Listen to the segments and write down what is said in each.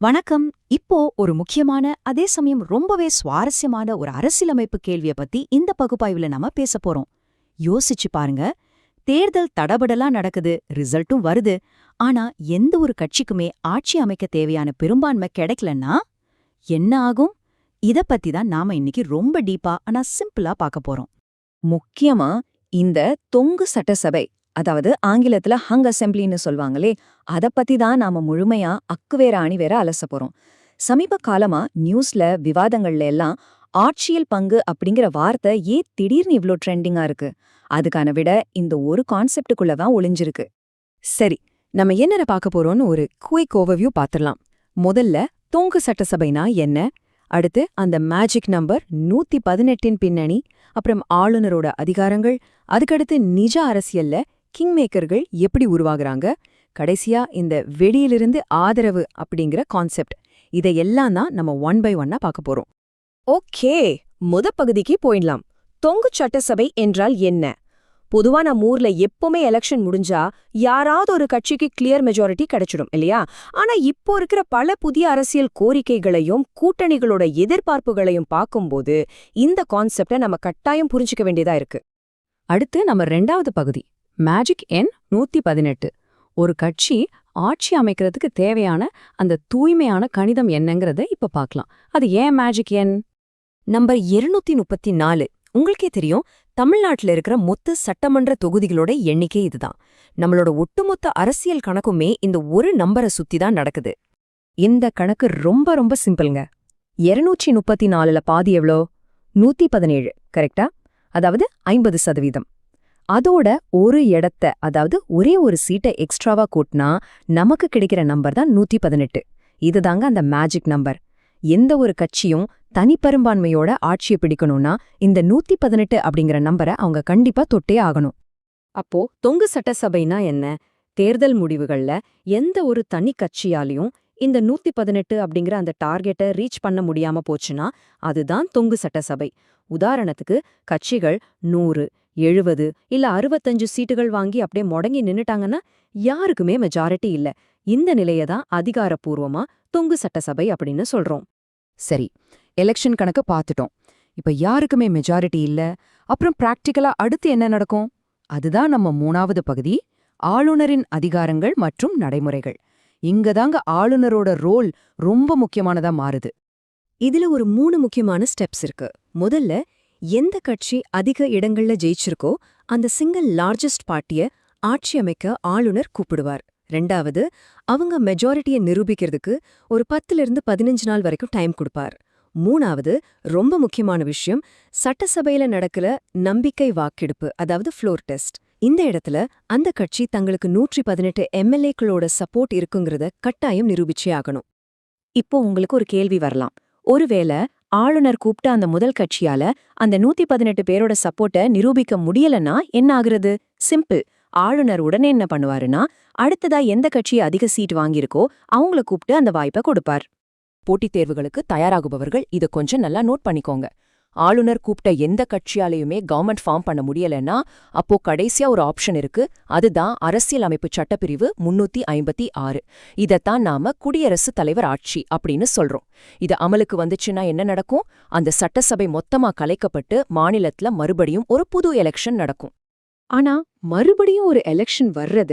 வணக்கம். இப்போ ஒரு முக்கியமான அதே சமயம் ரொம்பவே சுவாரஸ்யமான ஒரு அரசியலமைப்பு கேள்விய பத்தி இந்த பகுப்பாய்வுல நாம பேச போறோம். யோசிச்சு பாருங்க. தேர்தல் தடபடலா நடக்குது, ரிசல்ட்டும் வருது. ஆனா எந்த ஒரு கட்சிக்குமே ஆட்சி அமைக்க தேவையான பெரும்பான்மை கிடைக்கலன்னா என்ன ஆகும்? இத பத்தி தான் நாம இன்னைக்கு ரொம்ப டீப்பா ஆனா சிம்பிளா பார்க்க போறோம். முக்கியமா இந்த தொங்கு சட்டசபை, அதாவது ஆங்கிலத்துல ஹங் அசெம்பிளின்னு சொல்வாங்களே, அத பத்தி தான் நாம முழுமையா அக்குவேர அணிவேர அலச போறோம். சமீப காலமா நியூஸ்ல விவாதங்கள்ல எல்லாம் ஆட்சியில் பங்கு அப்படிங்கிற வார்த்தை ஏன் திடீர்னு இவ்ளோ ட்ரெண்டிங்கா இருக்கு? அதுக்கான விட இந்த ஒரு கான்செப்டுக்குள்ள தான் ஒளிஞ்சிருக்கு. சரி, நம்ம என்னென்ன பார்க்க போறோம்னு ஒரு குயிக் ஓவர்வியூ பார்த்துடலாம். முதல்ல தொங்கு சட்டசபைனா என்ன, அடுத்து அந்த மேஜிக் நம்பர் 118இன் பின்னணி, அப்புறம் ஆளுநரோட அதிகாரங்கள், அதுக்கடுத்து நிஜ அரசியல்ல கிங் மேக்கர்கள் எப்படி உருவாகுறாங்க, கடைசியா இந்த வெளியிலிருந்து ஆதரவு அப்படிங்கிற கான்செப்ட். இதையெல்லாம் தான் நம்ம ஒன் பை ஒன்னா பார்க்க போறோம். ஓகே, பகுதிக்கு போயிடலாம். தொங்கு சட்டசபை என்றால் என்ன? பொதுவா நம்ம ஊர்ல எப்பவுமே எலெக்ஷன் முடிஞ்சா யாராவது ஒரு கட்சிக்கு கிளியர் மெஜாரிட்டி கிடைச்சிடும் இல்லையா? ஆனா இப்போ இருக்கிற பல புதிய அரசியல் கோரிக்கைகளையும் கூட்டணிகளோட எதிர்பார்ப்புகளையும் பார்க்கும்போது இந்த கான்செப்டை நம்ம கட்டாயம் புரிஞ்சுக்க வேண்டியதா இருக்கு. அடுத்து நம்ம 2வது பகுதி, மேஜிக் எண் 118. ஒரு கட்சி ஆட்சி அமைக்கிறதுக்கு தேவையான அந்த தூய்மையான கணிதம் என்னங்கிறத இப்ப பார்க்கலாம். அது ஏன் மேஜிக் எண்? நம்பர் 234. உங்களுக்கே தெரியும், தமிழ்நாட்டுல இருக்கிற மொத்த சட்டமன்ற தொகுதிகளோட எண்ணிக்கை இதுதான். நம்மளோட ஒட்டுமொத்த அரசியல் கணக்குமே இந்த ஒரு நம்பரை சுத்தி தான் நடக்குது. இந்த கணக்கு ரொம்ப ரொம்ப சிம்பிள்ங்க. 234ல பாதி எவ்வளோ? 117, கரெக்டா? அதாவது 50%. அதோட ஒரு இடத்த, அதாவது ஒரே ஒரு சீட்டை எக்ஸ்ட்ராவா கூட்டினா நமக்கு கிடைக்கிற நம்பர் தான் 118. இதுதாங்க அந்த மேஜிக் நம்பர். எந்த ஒரு கட்சியும் தனிப்பெரும்பான்மையோட ஆட்சியை பிடிக்கணும்னா இந்த 118 அப்படிங்கிற நம்பரை அவங்க கண்டிப்பா தொட்டே ஆகணும். அப்போ தொங்கு சட்டசபைனா என்ன? தேர்தல் முடிவுகள்ல எந்த ஒரு தனி கட்சியாலையும் இந்த 118 அப்படிங்கிற அந்த டார்கெட்டை ரீச் பண்ண முடியாம போச்சுன்னா அதுதான் தொங்கு சட்டசபை. உதாரணத்துக்கு, கட்சிகள் 100, 70 இல்ல 65 சீட்டுகள் வாங்கி அப்படியே முடங்கி நின்னுட்டாங்கன்னா யாருக்குமே மெஜாரிட்டி இல்ல. இந்த நிலையை தான் அதிகாரப்பூர்வமா தொங்கு சட்டசபை அப்படின்னு சொல்றோம். சரி, எலெக்ஷன் கணக்கு பார்த்துட்டோம். இப்ப யாருக்குமே மெஜாரிட்டி இல்ல. அப்புறம் பிராக்டிக்கலா அடுத்து என்ன நடக்கும்? அதுதான் நம்ம 3வது பகுதி, ஆளுநரின் அதிகாரங்கள் மற்றும் நடைமுறைகள். இங்கதாங்க ஆளுநரோட ரோல் ரொம்ப முக்கியமானதா மாறுது. இதுல ஒரு 3 முக்கியமான ஸ்டெப்ஸ் இருக்கு. முதல்ல, எந்த கட்சி அதிக இடங்கள்ல ஜெயிச்சிருக்கோ அந்த சிங்கிள் லார்ஜஸ்ட் பார்ட்டிய ஆட்சி அமைக்க ஆளுநர் கூப்பிடுவார். 2வது, அவங்க மெஜாரிட்டியை நிரூபிக்கிறதுக்கு ஒரு 10லிருந்து 15 நாள் வரைக்கும் டைம் கொடுப்பார். 3வது, ரொம்ப முக்கியமான விஷயம், சட்டசபையில நடக்கிற நம்பிக்கை வாக்கெடுப்பு, அதாவது ஃப்ளோர் டெஸ்ட். இந்த இடத்துல அந்த கட்சி தங்களுக்கு 118 எம்எல்ஏக்களோட சப்போர்ட் இருக்குங்கிறத கட்டாயம் நிரூபிச்சே ஆகணும். இப்போ உங்களுக்கு ஒரு கேள்வி வரலாம். ஒருவேளை ஆளுநர் கூப்பிட்ட அந்த முதல் கட்சியால அந்த 118 பேரோட சப்போர்ட்டை நிரூபிக்க முடியலன்னா என்ன ஆகுறது? சிம்பிள். ஆளுநர் உடனே என்ன பண்ணுவாருன்னா, அடுத்ததா எந்த கட்சி அதிக சீட் வாங்கியிருக்கோ அவங்கள கூப்பிட்டு அந்த வாய்ப்பை கொடுப்பார். போட்டித் தேர்வுகளுக்கு தயாராகுபவர்கள் இத கொஞ்சம் நல்லா நோட் பண்ணிக்கோங்க. ஆளுநர் கூப்பிட்ட எந்த கட்சியாலையுமே கவர்மெண்ட் ஃபார்ம் பண்ண முடியலன்னா அப்போ கடைசியா ஒரு ஆப்ஷன் இருக்கு. அதுதான் அரசியல் அமைப்பு சட்டப்பிரிவு 356. இதத்தான் நாம குடியரசுத் தலைவர் ஆட்சி அப்படின்னு சொல்றோம். இது அமலுக்கு வந்துச்சுன்னா என்ன நடக்கும்? அந்த சட்டசபை மொத்தமா கலைக்கப்பட்டு மாநிலத்துல மறுபடியும் ஒரு புது எலெக்ஷன் நடக்கும். ஆனா மறுபடியும் ஒரு எலெக்ஷன் வர்றத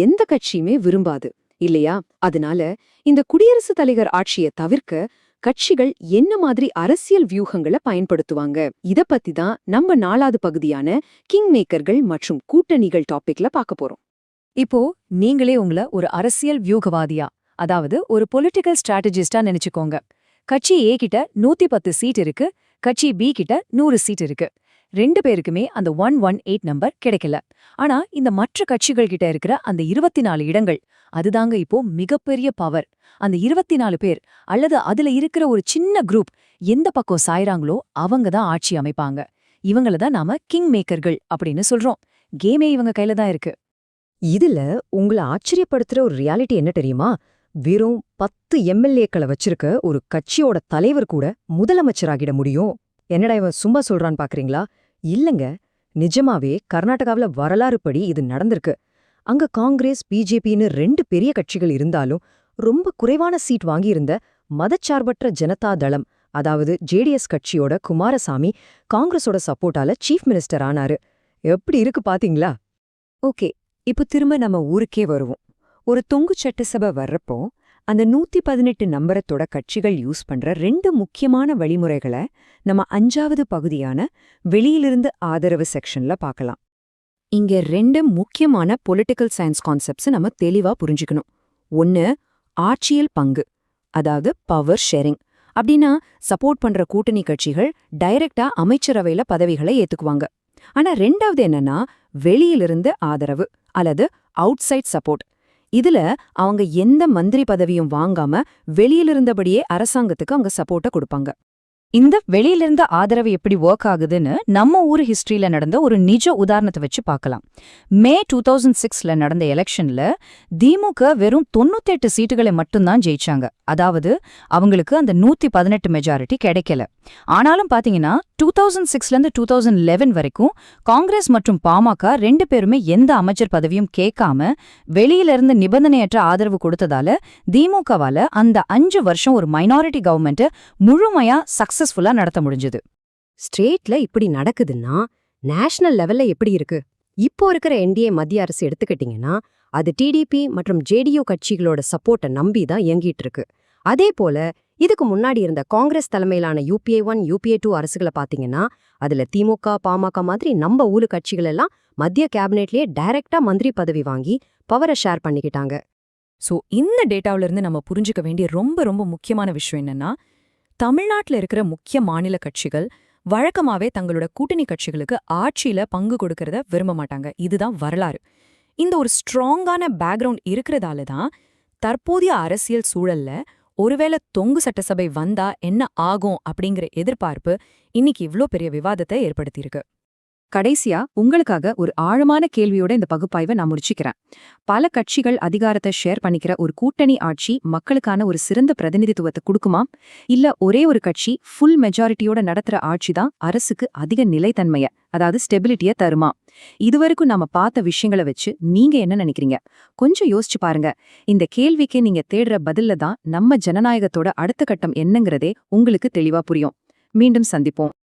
எந்த கட்சியுமே விரும்பாது இல்லையா? அதனால இந்த குடியரசுத் தலைவர் ஆட்சியை தவிர்க்க கட்சிகள் என்ன மாதிரி அரசியல் வியூகங்களை பயன்படுத்துவாங்க? இத பத்தி தான் நம்ம 4வது பகுதியான கிங் மேக்கர்கள் மற்றும் கூட்டணிகள் டாபிக்ல பார்க்க போறோம். இப்போ நீங்களே உங்கள ஒரு அரசியல் வியூகவாதியா, அதாவது ஒரு பொலிட்டிக்கல் ஸ்ட்ராட்டஜிஸ்டா நினைச்சுக்கோங்க. கட்சி ஏ கிட்ட 110 சீட் இருக்கு, கட்சி பி கிட்ட 100 சீட் இருக்கு. 2 பேருக்குமே அந்த 118 நம்பர் கிடைக்கல. ஆனா இந்த மற்ற கட்சிகள் கிட்ட இருக்கிற அந்த 24 இடங்கள், அதுதாங்க இப்போ மிகப்பெரிய பவர். அந்த 24 பேர் அல்லது அதுல இருக்கிற ஒரு சின்ன குரூப் எந்த பக்கம் சாயறாங்களோ அவங்க தான் ஆட்சி அமைப்பாங்க. இவங்கள தான் நாம கிங் மேக்கர்கள் அப்படின்னு சொல்றோம். கேமே இவங்க கையில தான் இருக்கு. இதுல உங்களை ஆச்சரியப்படுத்துற ஒரு ரியாலிட்டி என்ன தெரியுமா? வெறும் 10 எம்எல்ஏக்களை வச்சிருக்க ஒரு கட்சியோட தலைவர் கூட முதலமைச்சராகிட முடியும். என்னடா இவன் சும்மா சொல்றான்னு பாக்குறீங்களா? இல்லங்க, நிஜமாவே கர்நாடகாவில வரலாறுப்படி இது நடந்திருக்கு. அங்க காங்கிரஸ், பிஜேபின்னு 2 பெரிய கட்சிகள் இருந்தாலும் ரொம்ப குறைவான சீட் வாங்கியிருந்த மதச்சார்பற்ற ஜனதா தளம், அதாவது ஜேடிஎஸ் கட்சியோட குமாரசாமி காங்கிரஸோட சப்போர்ட்டால சீஃப் மினிஸ்டர் ஆனாரு. எப்படி இருக்கு பாத்தீங்களா? ஓகே, இப்போ திரும்ப நம்ம ஊருக்கே வருவோம். ஒரு தொங்கு சட்டசபை வர்றப்போ அந்த 118 நம்பரத்தோட கட்சிகள் யூஸ் பண்ற 2 முக்கியமான வழிமுறைகளை நம்ம 5வது பகுதியான வெளியிலிருந்து ஆதரவு செக்ஷன்ல பார்க்கலாம். இங்க 2 முக்கியமான பொலிட்டிக்கல் சயின்ஸ் கான்செப்ட்ஸ் நம்ம தெளிவா புரிஞ்சுக்கணும். ஒன்னு, ஆட்சியல் பங்கு, அதாவது பவர் ஷேரிங். அப்படின்னா சப்போர்ட் பண்ற கூட்டணி கட்சிகள் டைரக்டா அமைச்சரவையில பதவிகளை ஏத்துக்குவாங்க. ஆனா 2வது என்னன்னா வெளியிலிருந்து ஆதரவு அல்லது அவுட்சைட் சப்போர்ட். இதுல அவங்க எந்த மந்திரி பதவியும் வாங்காம வெளியிலிருந்தபடியே அரசாங்கத்துக்கு அவங்க சப்போர்ட்ட கொடுப்பாங்க. இந்த வெளியிலிருந்த ஆதரவு எப்படி ஒர்க் ஆகுதுன்னு நம்ம ஊர் ஹிஸ்டரியில நடந்த ஒரு நிஜ உதாரணத்தை வச்சு பார்க்கலாம். மே 2006ல நடந்த எலெக்ஷன்ல திமுக வெறும் 98 சீட்டுகளை மட்டும்தான் ஜெயிச்சாங்க. அதாவது அவங்களுக்கு அந்த 118 மெஜாரிட்டி கிடைக்கல. ஆனாலும் பாத்தீங்கன்னா 2006லேருந்து 2011 வரைக்கும் காங்கிரஸ் மற்றும் பாமக 2 பேருமே எந்த அமைச்சர் பதவியும் கேட்காம வெளியிலிருந்து நிபந்தனையற்ற ஆதரவு கொடுத்ததால திமுகவால அந்த 5 வருஷம் ஒரு மைனாரிட்டி கவர்மெண்ட் முழுமையா சக்சஸ்ஃபுல்லா நடத்த முடிஞ்சது. ஸ்டேட்ல இப்படி நடக்குதுன்னா நேஷனல் லெவல்ல எப்படி இருக்கு? இப்போ இருக்கிற என்டிஏ மத்திய அரசு எடுத்துக்கிட்டீங்கன்னா அது டிடிபி மற்றும் ஜேடியு கட்சிகளோட சப்போர்ட்டை நம்பி தான் இயங்கிட்டு இருக்கு. அதே போல இதுக்கு முன்னாடி இருந்த காங்கிரஸ் தலைமையிலான UPA 1, UPA 2 அரசுகளை பாத்தீங்கன்னா அதுல திமுக, பாமக மாதிரி நம்ம ஊரு கட்சிகள் எல்லாம் மத்திய கேபினெட்லயே டைரக்டா மந்திரி பதவி வாங்கி பவரை ஷேர் பண்ணிக்கிட்டாங்க. சோ இந்த டேட்டாவில இருந்து நம்ம புரிஞ்சுக்க வேண்டிய ரொம்ப ரொம்ப முக்கியமான விஷயம் என்னன்னா, தமிழ்நாட்டுல இருக்கிற முக்கிய மாநில கட்சிகள் வழக்கமாவே தங்களோட கூட்டணி கட்சிகளுக்கு ஆட்சியில பங்கு கொடுக்கறத விரும்ப மாட்டாங்க. இதுதான் வரலாறு. இந்த ஒரு ஸ்ட்ராங்கான பேக்ரவுண்ட் இருக்கிறதால தான் தற்போதைய அரசியல் சூழல்ல ஒருவேளை தொங்கு சட்டசபை வந்தா என்ன ஆகும் அப்படிங்கிற எதிர்பார்ப்பு இன்னைக்கு இவ்ளோ பெரிய விவாதத்தை ஏற்படுத்தியிருக்கு. கடைசியா உங்களுக்காக ஒரு ஆழமான கேள்வியோட இந்த பகுப்பாய்வை நான் முடிச்சுக்கிறேன். பல கட்சிகள் அதிகாரத்தை ஷேர் பண்ணிக்கிற ஒரு கூட்டணி ஆட்சி மக்களுக்கான ஒரு சிறந்த பிரதிநிதித்துவத்தை கொடுக்குமா? இல்ல ஒரே ஒரு கட்சி ஃபுல் மெஜாரிட்டியோட நடத்துற ஆட்சி தான் அரசுக்கு அதிக நிலைத்தன்மைய, அதாவது ஸ்டெபிலிட்டிய தருமா? இதுவரைக்கும் நாம பார்த்த விஷயங்களை வச்சு நீங்க என்ன நினைக்கிறீங்க? கொஞ்சம் யோசிச்சு பாருங்க. இந்த கேள்விக்கு நீங்க தேடுற பதில்ல தான் நம்ம ஜனநாயகத்தோட அடுத்த கட்டம் என்னங்கிறதே உங்களுக்கு தெளிவா புரியும். மீண்டும் சந்திப்போம்.